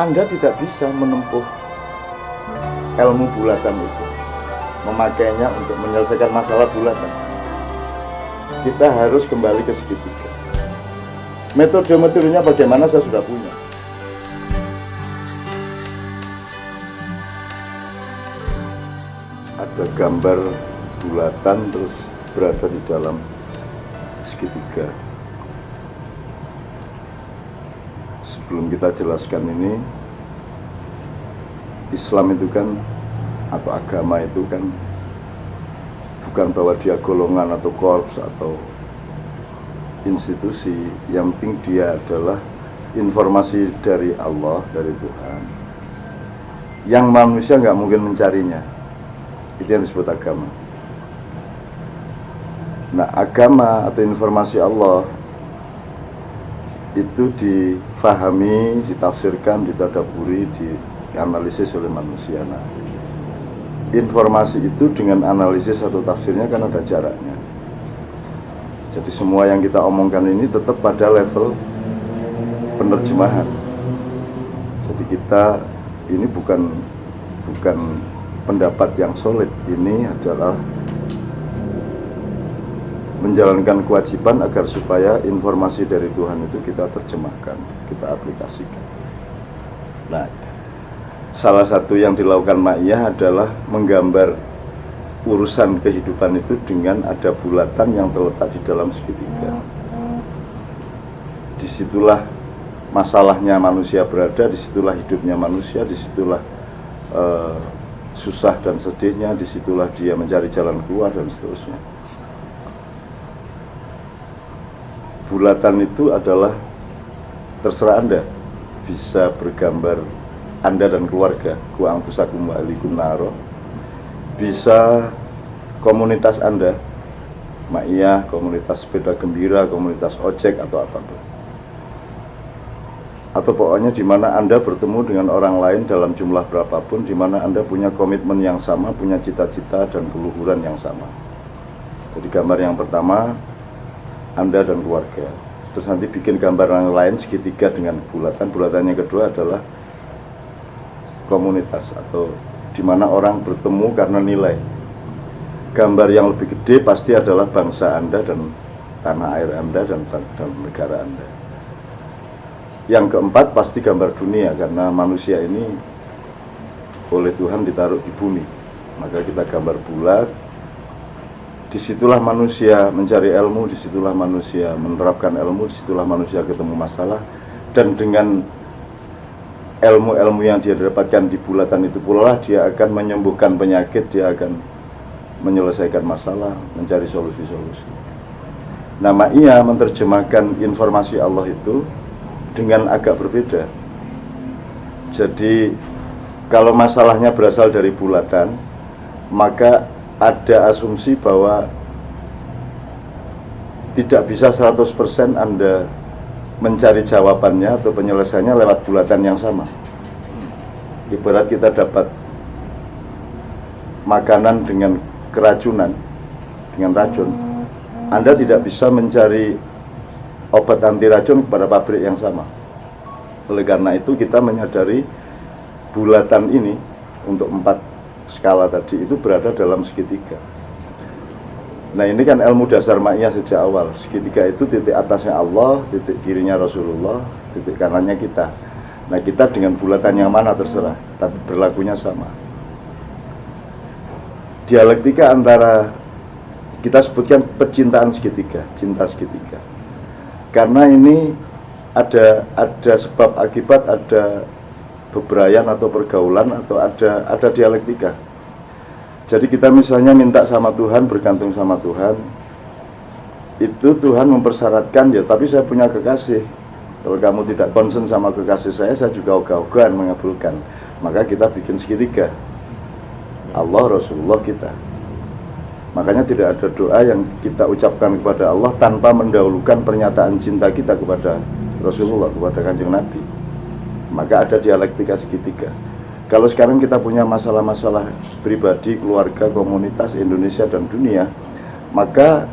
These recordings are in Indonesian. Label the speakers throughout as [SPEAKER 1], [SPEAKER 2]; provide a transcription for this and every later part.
[SPEAKER 1] Anda tidak bisa menempuh ilmu bulatan itu, memakainya untuk menyelesaikan masalah bulatan. Kita harus kembali ke segitiga. Metode-metodenya bagaimana saya sudah punya. Ada gambar bulatan terus berada di dalam segitiga. Sebelum kita jelaskan ini, Islam itu kan, atau agama itu kan, bukan bahwa dia golongan atau korps atau institusi. Yang penting dia adalah informasi dari Allah, dari Tuhan, yang manusia nggak mungkin mencarinya. Itu yang disebut agama. Nah, agama atau informasi Allah itu difahami, ditafsirkan, ditadaburi, dianalisis oleh manusia. Nah, informasi itu dengan analisis atau tafsirnya kan ada jaraknya. Jadi semua yang kita omongkan ini tetap pada level penerjemahan. Jadi kita ini bukan pendapat yang solid, ini adalah menjalankan kewajiban agar supaya informasi dari Tuhan itu kita terjemahkan, kita aplikasikan. Nah, salah satu yang dilakukan Ma'iyah adalah menggambar urusan kehidupan itu dengan ada bulatan yang terletak di dalam segitiga. Disitulah masalahnya manusia berada, disitulah hidupnya manusia, disitulah susah dan sedihnya, disitulah dia mencari jalan keluar dan seterusnya. Bulatan itu adalah terserah Anda, bisa bergambar Anda dan keluarga, ku anfusakum wa ahlikum naro, bisa komunitas Anda, Ma'iyah, komunitas sepeda gembira, komunitas ojek atau apapun, atau pokoknya di mana Anda bertemu dengan orang lain dalam jumlah berapapun, di mana Anda punya komitmen yang sama, punya cita-cita dan keluhuran yang sama. Jadi gambar yang pertama Anda dan keluarga, terus nanti bikin gambar yang lain segitiga dengan bulatan. Bulatan yang kedua adalah komunitas atau di mana orang bertemu karena nilai. Gambar yang lebih gede pasti adalah bangsa Anda dan tanah air Anda dan negara Anda. Yang keempat pasti gambar dunia, karena manusia ini oleh Tuhan ditaruh di bumi. Maka kita gambar bulat. Disitulah manusia mencari ilmu, disitulah manusia menerapkan ilmu, disitulah manusia ketemu masalah. Dan dengan ilmu-ilmu yang dia dapatkan di bulatan itu pula dia akan menyembuhkan penyakit, dia akan menyelesaikan masalah, mencari solusi-solusi. Nah, Ma'iyah menerjemahkan informasi Allah itu dengan agak berbeda. Jadi kalau masalahnya berasal dari bulatan, maka ada asumsi bahwa tidak bisa 100% Anda mencari jawabannya atau penyelesaiannya lewat bulatan yang sama. Ibarat kita dapat makanan dengan keracunan, dengan racun, Anda tidak bisa mencari obat anti racun kepada pabrik yang sama. Oleh karena itu kita menyadari bulatan ini untuk 4 skala tadi itu berada dalam segitiga. Nah, ini kan ilmu dasar Ma'iyah sejak awal. Segitiga itu titik atasnya Allah, titik kirinya Rasulullah, titik kanannya kita. Nah, kita dengan bulatan yang mana terserah, tapi berlakunya sama. Dialektika antara, kita sebutkan percintaan segitiga, cinta segitiga. Karena ini ada sebab akibat, ada bebrayan atau pergaulan, atau ada dialektika. Jadi kita misalnya minta sama Tuhan, bergantung sama Tuhan, itu Tuhan mempersyaratkan, ya tapi saya punya kekasih, kalau kamu tidak concern sama kekasih saya juga ogah-ogahan mengabulkan. Maka kita bikin segitiga, Allah, Rasulullah, kita. Makanya tidak ada doa yang kita ucapkan kepada Allah tanpa mendahulukan pernyataan cinta kita kepada Rasulullah, kepada Kanjeng Nabi. Maka ada dialektika segitiga. Kalau sekarang kita punya masalah-masalah pribadi, keluarga, komunitas, Indonesia dan dunia, maka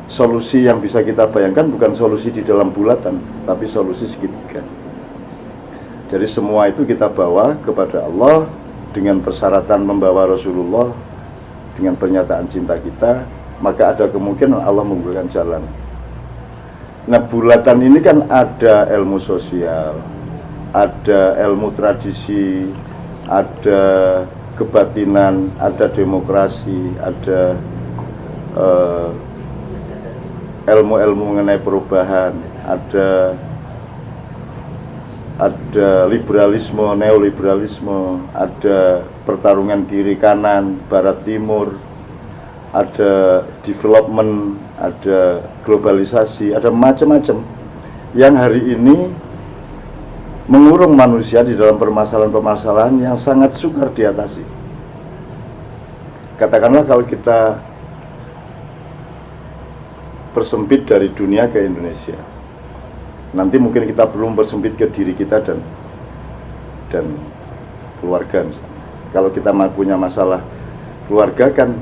[SPEAKER 1] solusi yang bisa kita bayangkan bukan solusi di dalam bulatan, tapi solusi segitiga. Jadi semua itu kita bawa kepada Allah dengan persyaratan membawa Rasulullah, dengan pernyataan cinta kita, maka ada kemungkinan Allah membukakan jalan. Nah, bulatan ini kan ada ilmu sosial, ada ilmu tradisi, ada kebatinan, ada demokrasi, ada ilmu-ilmu mengenai perubahan, ada liberalisme, neoliberalisme, ada pertarungan kiri kanan, barat timur, ada development, ada globalisasi, ada macam-macam yang hari ini mengurung manusia di dalam permasalahan-permasalahan yang sangat sukar diatasi. Katakanlah kalau kita persempit dari dunia ke Indonesia, nanti mungkin kita belum bersempit ke diri kita dan keluarga misalnya. Kalau kita punya masalah keluarga, kan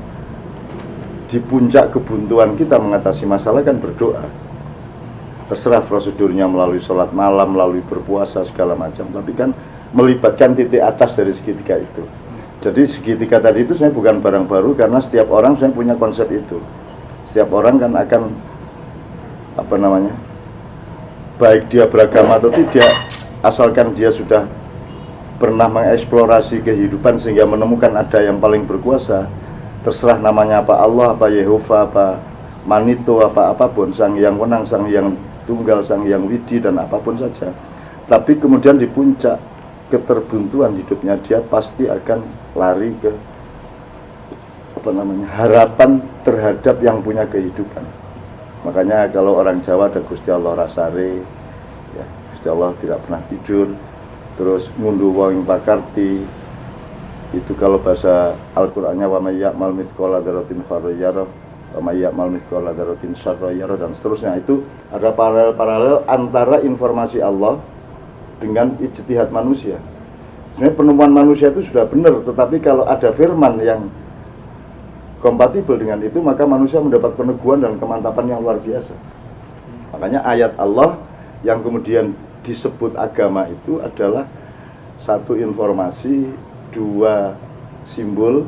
[SPEAKER 1] di puncak kebuntuan kita mengatasi masalah kan berdoa. Terserah prosedurnya melalui sholat malam, melalui berpuasa segala macam, tapi kan melibatkan titik atas dari segitiga itu. Jadi segitiga tadi itu sebenarnya bukan barang baru, karena setiap orang sebenarnya punya konsep itu. Setiap orang kan akan baik dia beragama atau tidak, asalkan dia sudah pernah mengeksplorasi kehidupan sehingga menemukan ada yang paling berkuasa, terserah namanya apa, Allah, apa Yehova, apa Manito, apapun, Sang Yang Wenang, Sang Yang Tunggal, Sang Yang Widi, dan apapun saja. Tapi kemudian di puncak keterbuntuan hidupnya, dia pasti akan lari ke harapan terhadap yang punya kehidupan. Makanya kalau orang Jawa ada Gusti Allah rasare, ya, Gusti Allah tidak pernah tidur, terus ngunduh wong pakarti. Itu kalau bahasa Al-Qur'annya wa may ya'mal mithqala dzarratin khairan yarah wa may ya'mal mithqala dzarratin syarran yarah, dan seterusnya. Itu ada paralel antara informasi Allah dengan ijtihad manusia. Sebenarnya penemuan manusia itu sudah benar, tetapi kalau ada firman yang kompatibel dengan itu, maka manusia mendapat peneguhan dan kemantapan yang luar biasa. Makanya ayat Allah yang kemudian disebut agama itu adalah satu informasi, dua simbol,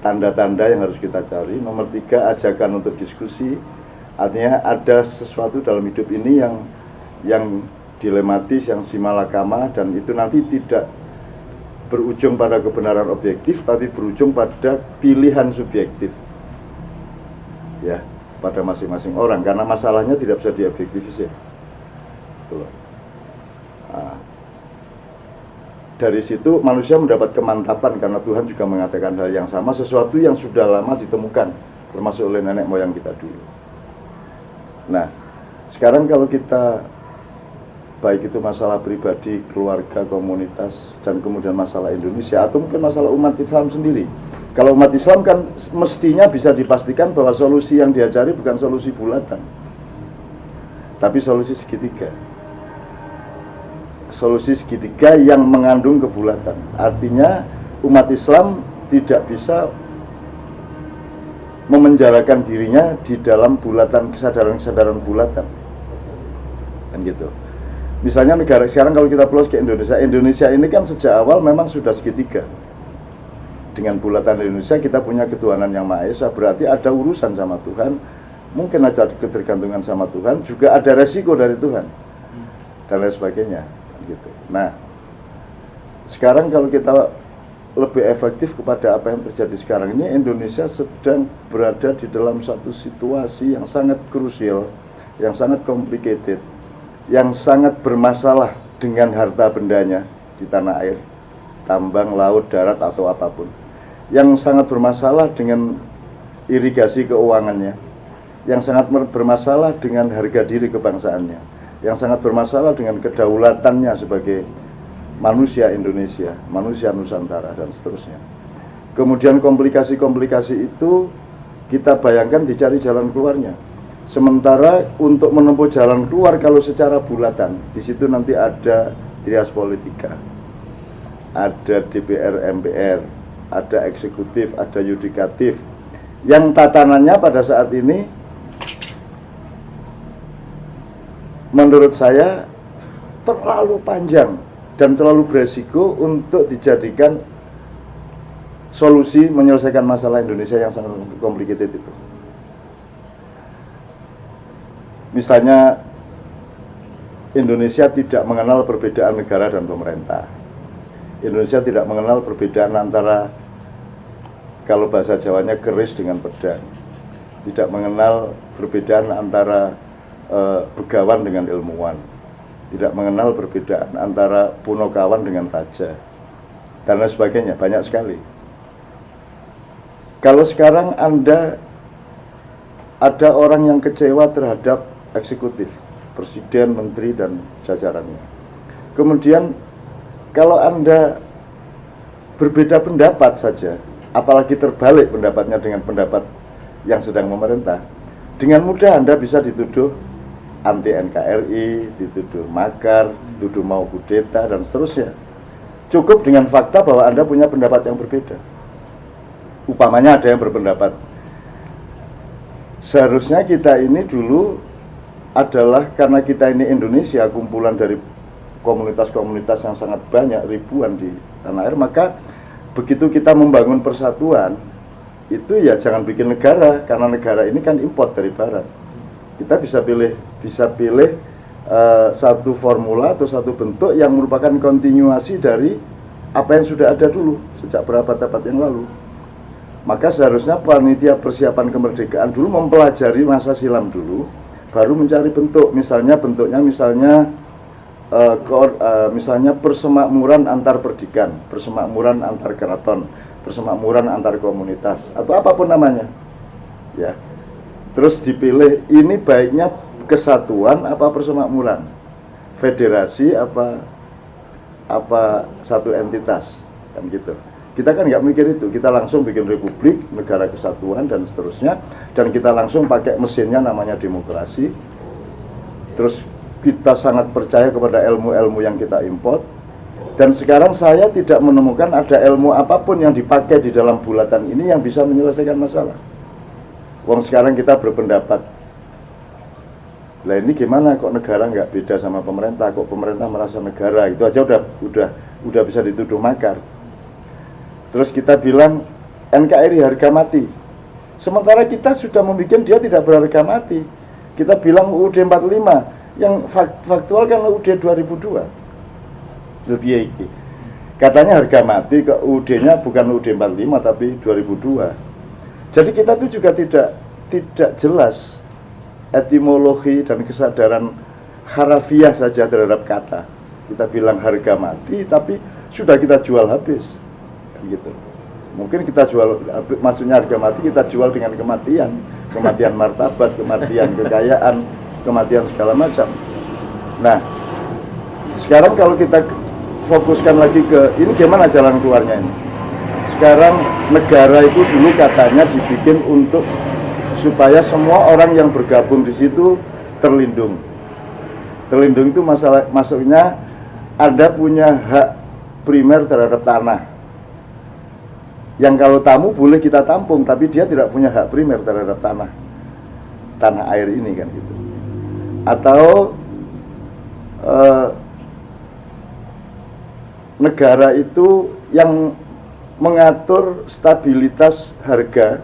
[SPEAKER 1] tanda-tanda yang harus kita cari. Nomor tiga, ajakan untuk diskusi. Artinya ada sesuatu dalam hidup ini yang dilematis, yang simalakama, dan itu nanti tidak berujung pada kebenaran objektif, tapi berujung pada pilihan subjektif, ya, pada masing-masing orang, karena masalahnya tidak bisa diobjektifisir. Nah, dari situ manusia mendapat kemantapan, karena Tuhan juga mengatakan hal yang sama, sesuatu yang sudah lama ditemukan, termasuk oleh nenek moyang kita dulu. Nah, sekarang kalau kita baik itu masalah pribadi, keluarga, komunitas, dan kemudian masalah Indonesia, atau mungkin masalah umat Islam sendiri. Kalau umat Islam kan mestinya bisa dipastikan bahwa solusi yang dia cari bukan solusi bulatan, tapi solusi segitiga. Solusi segitiga yang mengandung kebulatan. Artinya umat Islam tidak bisa memenjarakan dirinya di dalam bulatan, kesadaran-kesadaran bulatan, kan gitu. Misalnya negara sekarang, kalau kita plus ke Indonesia, Indonesia ini kan sejak awal memang sudah segitiga. Dengan bulatan Indonesia kita punya ketuhanan yang Maha Esa, berarti ada urusan sama Tuhan, mungkin ada ketergantungan sama Tuhan, juga ada resiko dari Tuhan, dan lain sebagainya, gitu. Nah, sekarang kalau kita lebih efektif kepada apa yang terjadi sekarang ini, Indonesia sedang berada di dalam satu situasi yang sangat krusial, yang sangat complicated, yang sangat bermasalah dengan harta bendanya di tanah air, tambang, laut, darat, atau apapun, yang sangat bermasalah dengan irigasi keuangannya, yang sangat bermasalah dengan harga diri kebangsaannya, yang sangat bermasalah dengan kedaulatannya sebagai manusia Indonesia, manusia Nusantara, dan seterusnya. Kemudian komplikasi-komplikasi itu kita bayangkan dicari jalan keluarnya. Sementara untuk menempuh jalan keluar kalau secara bulatan, di situ nanti ada trias politika, ada DPR, MPR, ada eksekutif, ada yudikatif, yang tatanannya pada saat ini menurut saya terlalu panjang dan terlalu beresiko untuk dijadikan solusi menyelesaikan masalah Indonesia yang sangat complicated itu. Misalnya Indonesia tidak mengenal perbedaan negara dan pemerintah. Indonesia tidak mengenal perbedaan antara, kalau bahasa Jawanya, keris dengan pedang. Tidak mengenal perbedaan antara begawan dengan ilmuwan. Tidak mengenal perbedaan antara punokawan dengan raja. Dan lain sebagainya, banyak sekali. Kalau sekarang Anda ada orang yang kecewa terhadap eksekutif, presiden, menteri, dan jajarannya. Kemudian kalau Anda berbeda pendapat saja, apalagi terbalik pendapatnya dengan pendapat yang sedang memerintah, dengan mudah Anda bisa dituduh anti NKRI, dituduh makar, dituduh mau kudeta, dan seterusnya. Cukup dengan fakta bahwa Anda punya pendapat yang berbeda. Upamanya ada yang berpendapat, seharusnya kita ini dulu adalah, karena kita ini Indonesia, kumpulan dari komunitas-komunitas yang sangat banyak, ribuan di tanah air, maka begitu kita membangun persatuan, itu ya jangan bikin negara, karena negara ini kan import dari barat. Kita bisa pilih satu formula atau satu bentuk yang merupakan kontinuasi dari apa yang sudah ada dulu sejak berabad-abad yang lalu. Maka seharusnya panitia persiapan kemerdekaan dulu mempelajari masa silam dulu, baru mencari bentuk. Misalnya bentuknya misalnya persemakmuran antar perdikan, persemakmuran antar keraton, persemakmuran antar komunitas, atau apapun namanya, ya. Terus dipilih, ini baiknya kesatuan apa persemakmuran, federasi apa satu entitas, kan gitu. Kita kan nggak mikir itu, kita langsung bikin republik, negara kesatuan, dan seterusnya, dan kita langsung pakai mesinnya namanya demokrasi. Terus kita sangat percaya kepada ilmu-ilmu yang kita import. Dan sekarang saya tidak menemukan ada ilmu apapun yang dipakai di dalam bulatan ini yang bisa menyelesaikan masalah. Wong sekarang kita berpendapat, lah ini gimana kok negara nggak beda sama pemerintah, kok pemerintah merasa negara, itu aja udah bisa dituduh makar. Terus kita bilang NKRI harga mati, sementara kita sudah membuat dia tidak berharga mati. Kita bilang UUD 45, yang faktual kan UUD 2002. Lebih iki. Katanya harga mati, ke UUD-nya bukan UUD 45 tapi 2002. Jadi kita tuh juga tidak jelas etimologi dan kesadaran harafiah saja terhadap kata. Kita bilang harga mati tapi sudah kita jual habis. Gitu. Mungkin kita jual, maksudnya harga mati kita jual dengan kematian martabat, kematian kekayaan, kematian segala macam. Nah, sekarang kalau kita fokuskan lagi ke ini, gimana jalan keluarnya ini? Sekarang negara itu dulu katanya dibikin untuk supaya semua orang yang bergabung di situ terlindung. Terlindung itu maksudnya Anda punya hak primer terhadap tanah. Yang kalau tamu boleh kita tampung, tapi dia tidak punya hak primer terhadap tanah air ini, kan gitu. Atau negara itu yang mengatur stabilitas harga,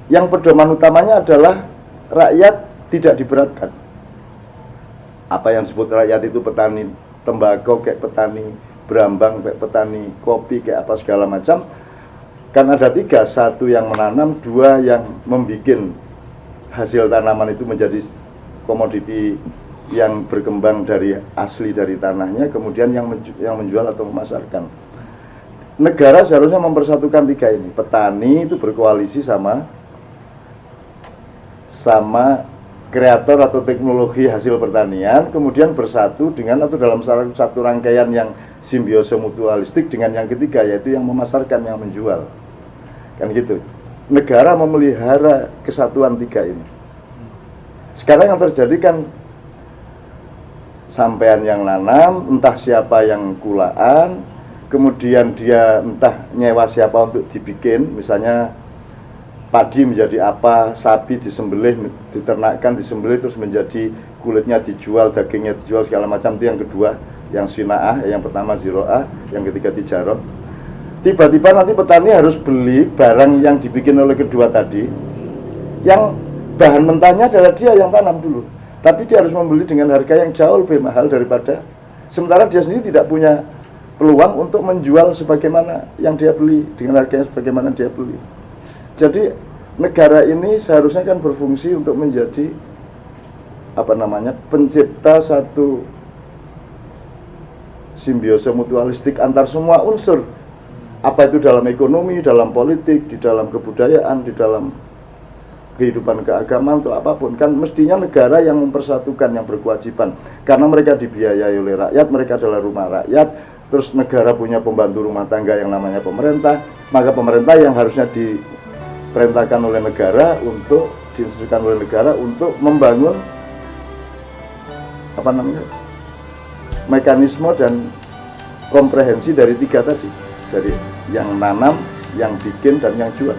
[SPEAKER 1] yang pedoman utamanya adalah rakyat tidak diberatkan. Apa yang disebut rakyat itu petani tembakau kayak petani berambang, kayak petani kopi, kayak apa segala macam. Kan ada tiga, satu yang menanam, dua yang membuat hasil tanaman itu menjadi komoditi yang berkembang dari asli dari tanahnya, kemudian yang menjual atau memasarkan. Negara seharusnya mempersatukan tiga ini. Petani itu berkoalisi sama kreator atau teknologi hasil pertanian, kemudian bersatu dengan atau dalam satu rangkaian yang simbiose mutualistik dengan yang ketiga, yaitu yang memasarkan, yang menjual, kan gitu. Negara memelihara kesatuan tiga ini. Sekarang yang terjadi kan sampean yang nanam, entah siapa yang kulaan, kemudian dia entah nyewa siapa untuk dibikin, misalnya padi menjadi apa, sapi disembelih, diternakkan, disembelih terus menjadi kulitnya dijual, dagingnya dijual segala macam, itu yang kedua. yang sina'ah, yang pertama ziro'ah, yang ketiga tijarah. Tiba-tiba nanti petani harus beli barang yang dibikin oleh kedua tadi, yang bahan mentahnya adalah dia yang tanam dulu, tapi dia harus membeli dengan harga yang jauh lebih mahal daripada, sementara dia sendiri tidak punya peluang untuk menjual sebagaimana yang dia beli, dengan harganya sebagaimana dia beli. Jadi negara ini seharusnya kan berfungsi untuk menjadi pencipta satu simbiose mutualistik antar semua unsur, apa itu dalam ekonomi, dalam politik, di dalam kebudayaan, di dalam kehidupan keagamaan atau apapun. Kan mestinya negara yang mempersatukan, yang berkewajiban, karena mereka dibiayai oleh rakyat, mereka adalah rumah rakyat. Terus negara punya pembantu rumah tangga yang namanya pemerintah, maka pemerintah yang harusnya diperintahkan oleh negara untuk, diinstruksikan oleh negara untuk membangun mekanisme dan komprehensi dari tiga tadi, dari yang nanam, yang bikin, dan yang jual.